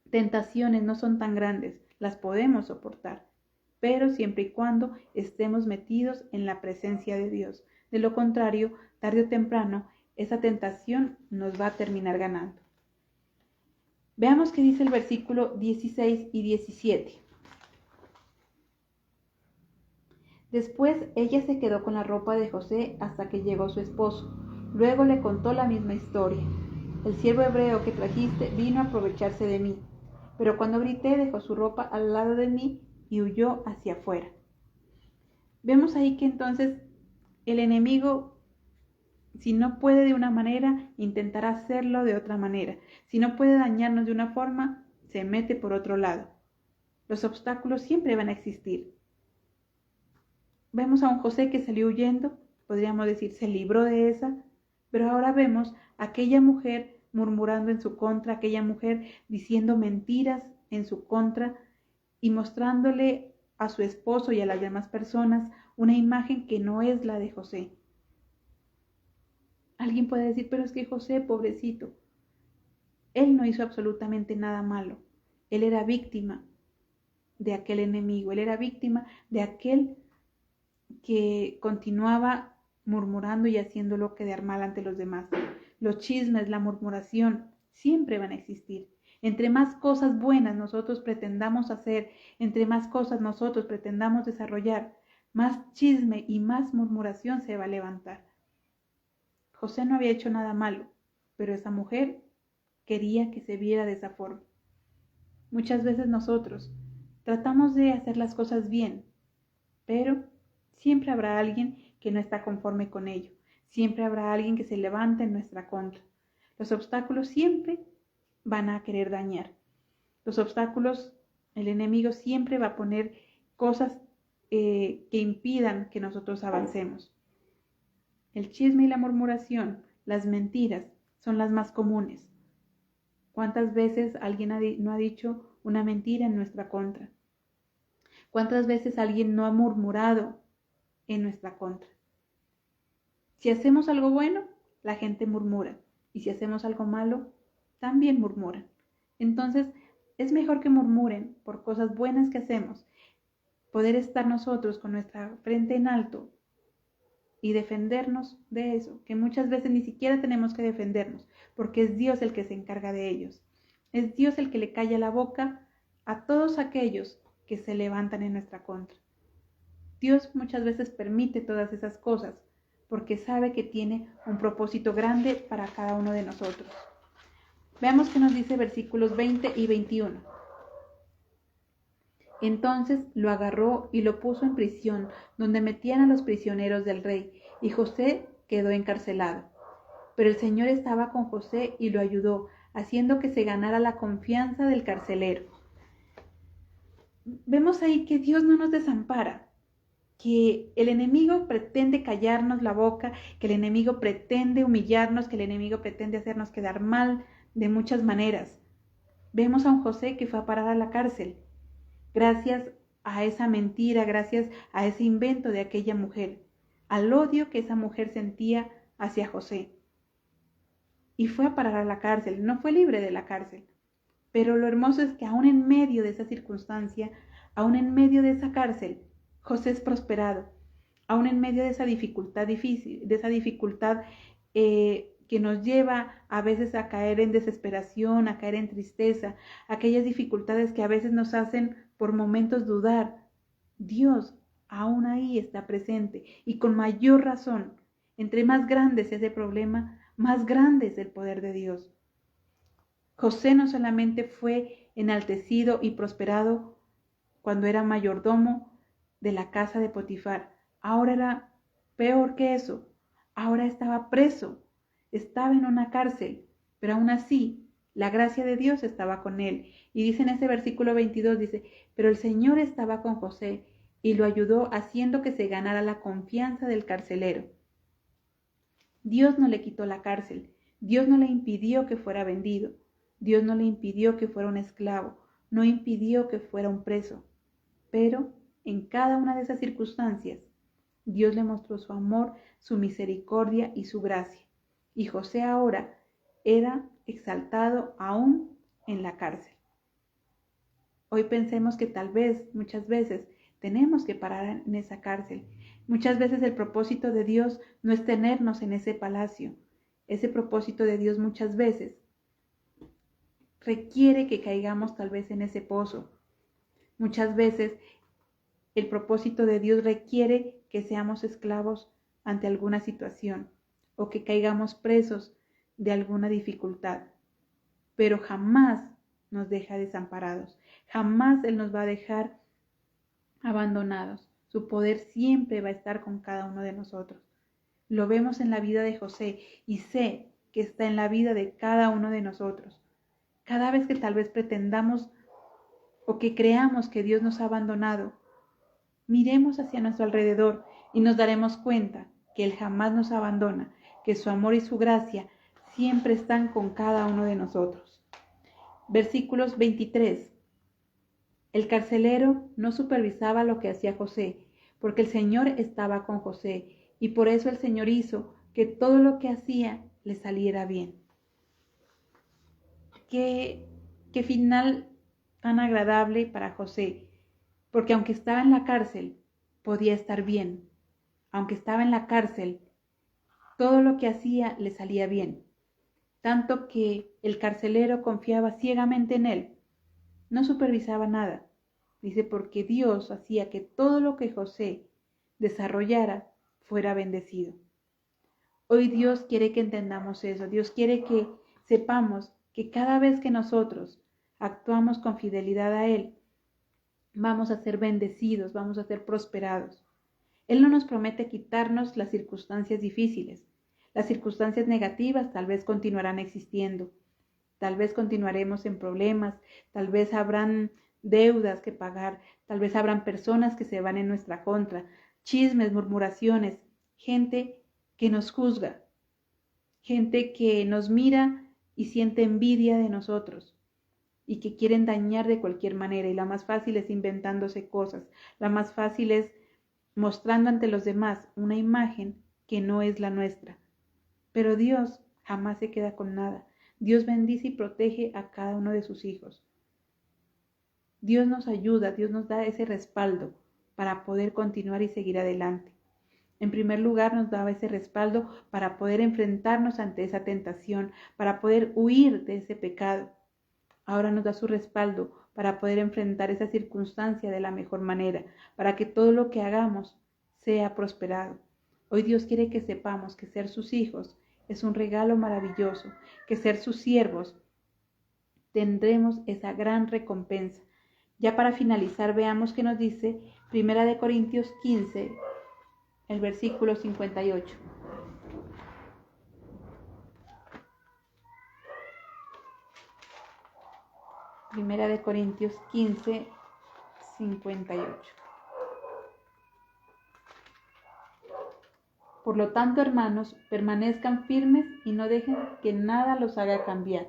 [SPEAKER 1] tentaciones no son tan grandes, las podemos soportar, pero siempre y cuando estemos metidos en la presencia de Dios. De lo contrario, tarde o temprano, esa tentación nos va a terminar ganando. Veamos qué dice el versículo 16 y 17. Después ella se quedó con la ropa de José hasta que llegó su esposo. Luego le contó la misma historia. El siervo hebreo que trajiste vino a aprovecharse de mí, pero cuando grité dejó su ropa al lado de mí y huyó hacia afuera. Vemos ahí que entonces el enemigo, si no puede de una manera, intentará hacerlo de otra manera. Si no puede dañarnos de una forma, se mete por otro lado. Los obstáculos siempre van a existir. Vemos a un José que salió huyendo, podríamos decir, se libró de esa, pero ahora vemos a aquella mujer murmurando en su contra, aquella mujer diciendo mentiras en su contra y mostrándole a su esposo y a las demás personas una imagen que no es la de José. Alguien puede decir, pero es que José, pobrecito, él no hizo absolutamente nada malo. Él era víctima de aquel enemigo, él era víctima de aquel que continuaba murmurando y haciéndolo quedar mal ante los demás. Los chismes, la murmuración, siempre van a existir. Entre más cosas buenas nosotros pretendamos hacer, entre más cosas nosotros pretendamos desarrollar, más chisme y más murmuración se va a levantar. José no había hecho nada malo, pero esa mujer quería que se viera de esa forma. Muchas veces nosotros tratamos de hacer las cosas bien, pero siempre habrá alguien que no está conforme con ello. Siempre habrá alguien que se levante en nuestra contra. Los obstáculos siempre van a querer dañar. Los obstáculos, el enemigo siempre va a poner cosas que impidan que nosotros avancemos. El chisme y la murmuración, las mentiras, son las más comunes. ¿Cuántas veces alguien no ha dicho una mentira en nuestra contra? ¿Cuántas veces alguien no ha murmurado en nuestra contra? Si hacemos algo bueno, la gente murmura. Y si hacemos algo malo, también murmuran. Entonces, es mejor que murmuren por cosas buenas que hacemos. Poder estar nosotros con nuestra frente en alto y defendernos de eso, que muchas veces ni siquiera tenemos que defendernos, porque es Dios el que se encarga de ellos. Es Dios el que le calla la boca a todos aquellos que se levantan en nuestra contra. Dios muchas veces permite todas esas cosas porque sabe que tiene un propósito grande para cada uno de nosotros. Veamos qué nos dice versículos 20 y 21. Entonces lo agarró y lo puso en prisión, donde metían a los prisioneros del rey, y José quedó encarcelado. Pero el Señor estaba con José y lo ayudó, haciendo que se ganara la confianza del carcelero. Vemos ahí que Dios no nos desampara, que el enemigo pretende callarnos la boca, que el enemigo pretende humillarnos, que el enemigo pretende hacernos quedar mal de muchas maneras. Vemos a un José que fue a parar a la cárcel, gracias a esa mentira, gracias a ese invento de aquella mujer, al odio que esa mujer sentía hacia José. Y fue a parar a la cárcel, no fue libre de la cárcel. Pero lo hermoso es que aún en medio de esa circunstancia, aún en medio de esa cárcel, José es prosperado. Aún en medio de esa dificultad difícil, de esa dificultad que nos lleva a veces a caer en desesperación, a caer en tristeza, aquellas dificultades que a veces nos hacen por momentos dudar, Dios aún ahí está presente y con mayor razón. Entre más grande es ese problema, más grande es el poder de Dios. José no solamente fue enaltecido y prosperado cuando era mayordomo de la casa de Potifar, ahora era peor que eso, ahora estaba preso, estaba en una cárcel, pero aún así la gracia de Dios estaba con él. Y dice en ese versículo 22, dice, pero el Señor estaba con José y lo ayudó haciendo que se ganara la confianza del carcelero. Dios no le quitó la cárcel, Dios no le impidió que fuera vendido, Dios no le impidió que fuera un esclavo, no impidió que fuera un preso, pero en cada una de esas circunstancias, Dios le mostró su amor, su misericordia y su gracia. y José ahora era exaltado aún en la cárcel. Hoy pensemos que tal vez, muchas veces, tenemos que parar en esa cárcel. Muchas veces el propósito de Dios no es tenernos en ese palacio. Ese propósito de Dios muchas veces requiere que caigamos tal vez en ese pozo. Muchas veces el propósito de Dios requiere que seamos esclavos ante alguna situación o que caigamos presos de alguna dificultad. Pero jamás nos deja desamparados. Jamás Él nos va a dejar abandonados. Su poder siempre va a estar con cada uno de nosotros. Lo vemos en la vida de José y sé que está en la vida de cada uno de nosotros. Cada vez que tal vez pretendamos o que creamos que Dios nos ha abandonado, miremos hacia nuestro alrededor y nos daremos cuenta que Él jamás nos abandona, que su amor y su gracia siempre están con cada uno de nosotros. Versículos 23. El carcelero no supervisaba lo que hacía José, porque el Señor estaba con José, y por eso el Señor hizo que todo lo que hacía le saliera bien. Qué final tan agradable para José, porque aunque estaba en la cárcel, podía estar bien. Aunque estaba en la cárcel, todo lo que hacía le salía bien. Tanto que el carcelero confiaba ciegamente en él. No supervisaba nada. Dice, porque Dios hacía que todo lo que José desarrollara fuera bendecido. Hoy Dios quiere que entendamos eso. Dios quiere que sepamos que cada vez que nosotros actuamos con fidelidad a Él, vamos a ser bendecidos, vamos a ser prosperados. Él no nos promete quitarnos las circunstancias difíciles. Las circunstancias negativas tal vez continuarán existiendo. Tal vez continuaremos en problemas, tal vez habrán deudas que pagar, tal vez habrán personas que se van en nuestra contra, chismes, murmuraciones, gente que nos juzga, gente que nos mira y siente envidia de nosotros y que quieren dañar de cualquier manera. Y la más fácil es inventándose cosas, la más fácil es mostrando ante los demás una imagen que no es la nuestra. Pero Dios jamás se queda con nada. Dios bendice y protege a cada uno de sus hijos. Dios nos ayuda, Dios nos da ese respaldo para poder continuar y seguir adelante. En primer lugar, nos daba ese respaldo para poder enfrentarnos ante esa tentación, para poder huir de ese pecado. Ahora nos da su respaldo para poder enfrentar esa circunstancia de la mejor manera, para que todo lo que hagamos sea prosperado. Hoy Dios quiere que sepamos que ser sus hijos es un regalo maravilloso, que ser sus siervos tendremos esa gran recompensa. Ya para finalizar, veamos qué nos dice 1 Corintios 15, el versículo 58. Primera de Corintios 15, 58. Por lo tanto, hermanos, permanezcan firmes y no dejen que nada los haga cambiar.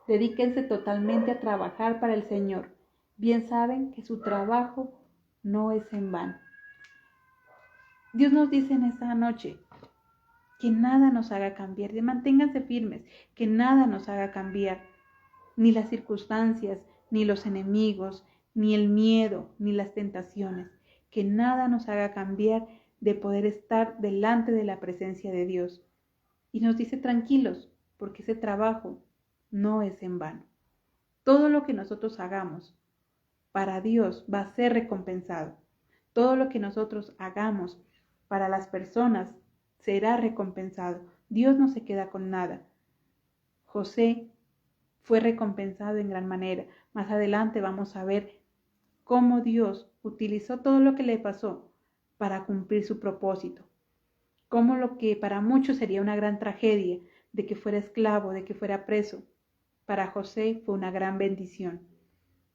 [SPEAKER 1] Dedíquense totalmente a trabajar para el Señor. Bien saben que su trabajo no es en vano. Dios nos dice en esta noche que nada nos haga cambiar. Manténganse firmes, que nada nos haga cambiar. Ni las circunstancias, ni los enemigos, ni el miedo, ni las tentaciones. Que nada nos haga cambiar de poder estar delante de la presencia de Dios. Y nos dice tranquilos, porque ese trabajo no es en vano. Todo lo que nosotros hagamos para Dios va a ser recompensado. Todo lo que nosotros hagamos para las personas será recompensado. Dios no se queda con nada. José fue recompensado en gran manera. Más adelante vamos a ver cómo Dios utilizó todo lo que le pasó para cumplir su propósito. Cómo lo que para muchos sería una gran tragedia, de que fuera esclavo, de que fuera preso, para José fue una gran bendición.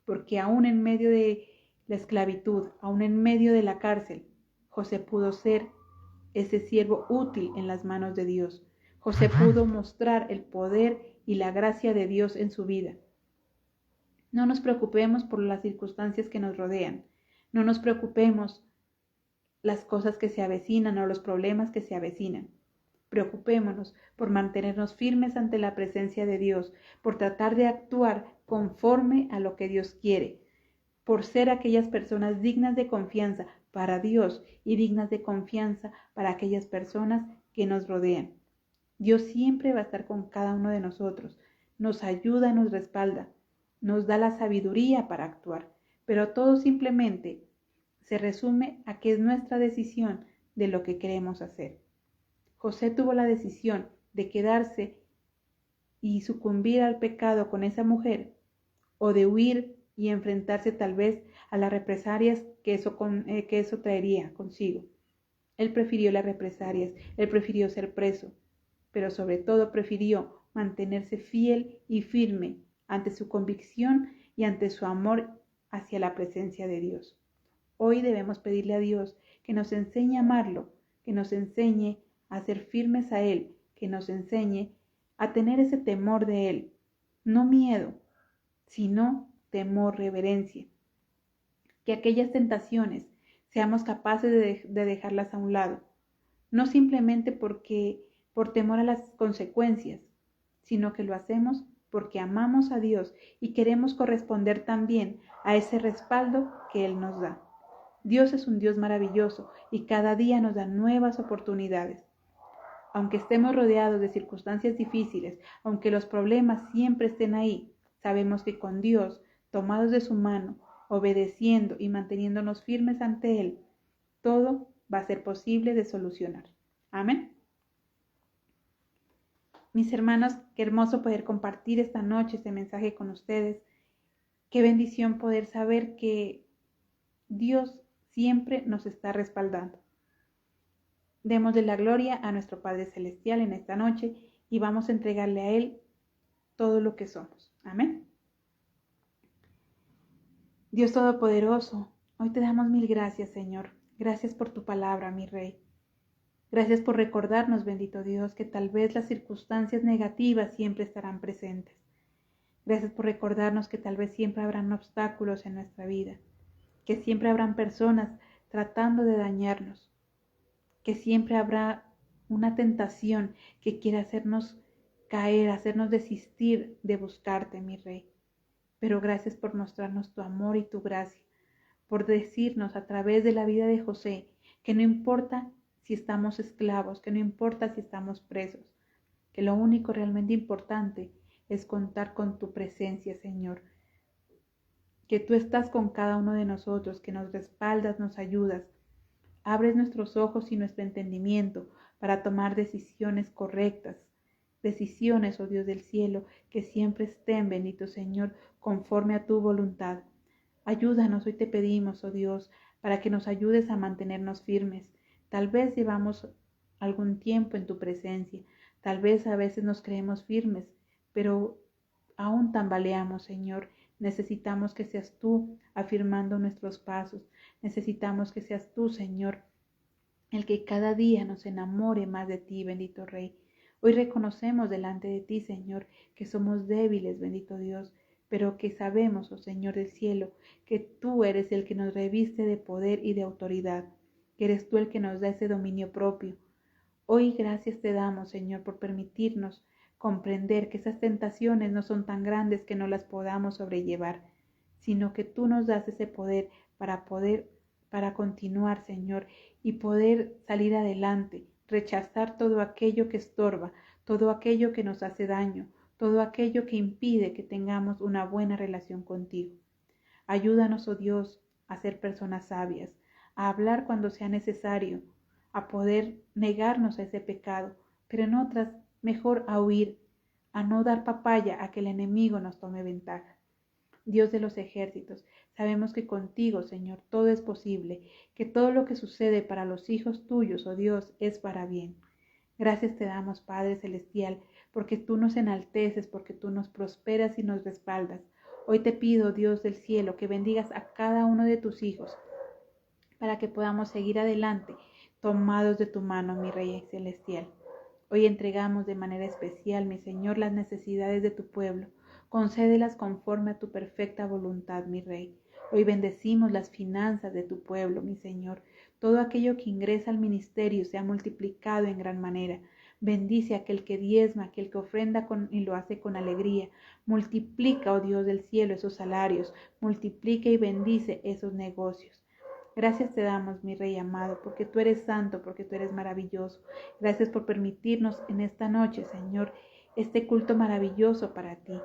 [SPEAKER 1] Porque aún en medio de la esclavitud, aún en medio de la cárcel, José pudo ser ese siervo útil en las manos de Dios. José pudo mostrar el poder y la gracia de Dios en su vida. No nos preocupemos por las circunstancias que nos rodean. No nos preocupemos las cosas que se avecinan o los problemas que se avecinan. Preocupémonos por mantenernos firmes ante la presencia de Dios, por tratar de actuar conforme a lo que Dios quiere, por ser aquellas personas dignas de confianza para Dios y dignas de confianza para aquellas personas que nos rodean. Dios siempre va a estar con cada uno de nosotros, nos ayuda, nos respalda, nos da la sabiduría para actuar, pero todo simplemente se resume a que es nuestra decisión de lo que queremos hacer. José tuvo la decisión de quedarse y sucumbir al pecado con esa mujer, o de huir y enfrentarse tal vez a las represalias que eso traería consigo. Él prefirió las represalias, él prefirió ser preso, pero sobre todo prefirió mantenerse fiel y firme ante su convicción y ante su amor hacia la presencia de Dios. Hoy debemos pedirle a Dios que nos enseñe a amarlo, que nos enseñe a ser firmes a Él, que nos enseñe a tener ese temor de Él, no miedo, sino temor, reverencia. Que aquellas tentaciones seamos capaces de dejarlas a un lado, no simplemente por temor a las consecuencias, sino que lo hacemos porque amamos a Dios y queremos corresponder también a ese respaldo que Él nos da. Dios es un Dios maravilloso y cada día nos da nuevas oportunidades. Aunque estemos rodeados de circunstancias difíciles, aunque los problemas siempre estén ahí, sabemos que con Dios, tomados de su mano, obedeciendo y manteniéndonos firmes ante Él, todo va a ser posible de solucionar. Amén. Mis hermanos, qué hermoso poder compartir esta noche este mensaje con ustedes. Qué bendición poder saber que Dios siempre nos está respaldando. Démosle la gloria a nuestro Padre Celestial en esta noche y vamos a entregarle a Él todo lo que somos. Amén. Dios Todopoderoso, hoy te damos mil gracias, Señor. Gracias por tu palabra, mi Rey. Gracias por recordarnos, bendito Dios, que tal vez las circunstancias negativas siempre estarán presentes. Gracias por recordarnos que tal vez siempre habrán obstáculos en nuestra vida, que siempre habrán personas tratando de dañarnos, que siempre habrá una tentación que quiera hacernos caer, hacernos desistir de buscarte, mi Rey. Pero gracias por mostrarnos tu amor y tu gracia, por decirnos a través de la vida de José que no importa si estamos esclavos, que no importa si estamos presos, que lo único realmente importante es contar con tu presencia, Señor. Que tú estás con cada uno de nosotros, que nos respaldas, nos ayudas. Abres nuestros ojos y nuestro entendimiento para tomar decisiones correctas. Decisiones, oh Dios del cielo, que siempre estén, bendito Señor, conforme a tu voluntad. Ayúdanos, hoy te pedimos, oh Dios, para que nos ayudes a mantenernos firmes. Tal vez llevamos algún tiempo en tu presencia, tal vez a veces nos creemos firmes, pero aún tambaleamos, Señor. Necesitamos que seas tú afirmando nuestros pasos. Necesitamos que seas tú, Señor, el que cada día nos enamore más de ti, bendito Rey. Hoy reconocemos delante de ti, Señor, que somos débiles, bendito Dios, pero que sabemos, oh Señor del cielo, que tú eres el que nos reviste de poder y de autoridad, que eres tú el que nos da ese dominio propio. Hoy gracias te damos, Señor, por permitirnos comprender que esas tentaciones no son tan grandes que no las podamos sobrellevar, sino que tú nos das ese poder para continuar, Señor, y poder salir adelante, rechazar todo aquello que estorba, todo aquello que nos hace daño, todo aquello que impide que tengamos una buena relación contigo. Ayúdanos, oh Dios, a ser personas sabias, a hablar cuando sea necesario, a poder negarnos a ese pecado, pero en otras mejor a huir, a no dar papaya a que el enemigo nos tome ventaja. Dios de los ejércitos, sabemos que contigo, Señor, todo es posible, que todo lo que sucede para los hijos tuyos, oh Dios, es para bien. Gracias te damos, Padre Celestial, porque tú nos enalteces, porque tú nos prosperas y nos respaldas. Hoy te pido, Dios del cielo, que bendigas a cada uno de tus hijos, para que podamos seguir adelante, tomados de tu mano, mi Rey Celestial. Hoy entregamos de manera especial, mi Señor, las necesidades de tu pueblo. Concédelas conforme a tu perfecta voluntad, mi Rey. Hoy bendecimos las finanzas de tu pueblo, mi Señor. Todo aquello que ingresa al ministerio sea multiplicado en gran manera. Bendice a aquel que diezma, aquel que ofrenda y lo hace con alegría. Multiplica, oh Dios del cielo, esos salarios. Multiplica y bendice esos negocios. Gracias te damos, mi Rey amado, porque tú eres santo, porque tú eres maravilloso. Gracias por permitirnos en esta noche, Señor, este culto maravilloso para ti.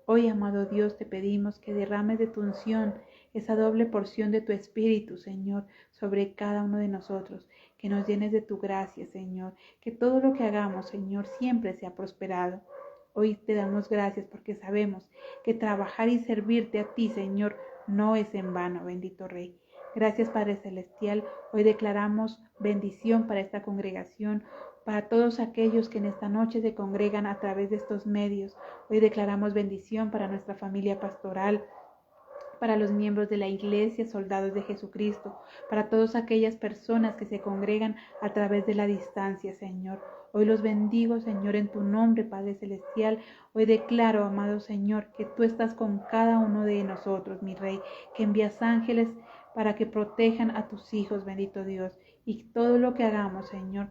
[SPEAKER 1] Hoy, amado Dios, te pedimos que derrames de tu unción, esa doble porción de tu Espíritu, Señor, sobre cada uno de nosotros, que nos llenes de tu gracia, Señor, que todo lo que hagamos, Señor, siempre sea prosperado. Hoy te damos gracias porque sabemos que trabajar y servirte a ti, Señor, no es en vano, bendito Rey. Gracias, Padre Celestial. Hoy declaramos bendición para esta congregación, para todos aquellos que en esta noche se congregan a través de estos medios. Hoy declaramos bendición para nuestra familia pastoral, para los miembros de la iglesia, soldados de Jesucristo, para todas aquellas personas que se congregan a través de la distancia, Señor. Hoy los bendigo, Señor, en tu nombre, Padre Celestial. Hoy declaro, amado Señor, que tú estás con cada uno de nosotros, mi Rey, que envías ángeles para que protejan a tus hijos, bendito Dios. Y todo lo que hagamos, Señor,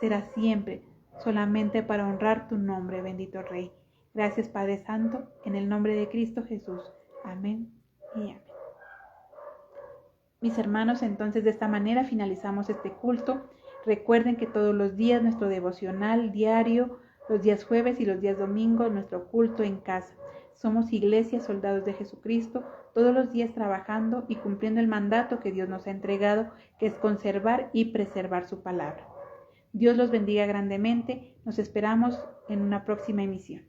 [SPEAKER 1] será siempre solamente para honrar tu nombre, bendito Rey. Gracias, Padre Santo, en el nombre de Cristo Jesús. Amén y amén. Mis hermanos, entonces de esta manera finalizamos este culto. Recuerden que todos los días nuestro devocional diario, los días jueves y los días domingos, nuestro culto en casa. Somos iglesia, soldados de Jesucristo, todos los días trabajando y cumpliendo el mandato que Dios nos ha entregado, que es conservar y preservar su palabra. Dios los bendiga grandemente. Nos esperamos en una próxima emisión.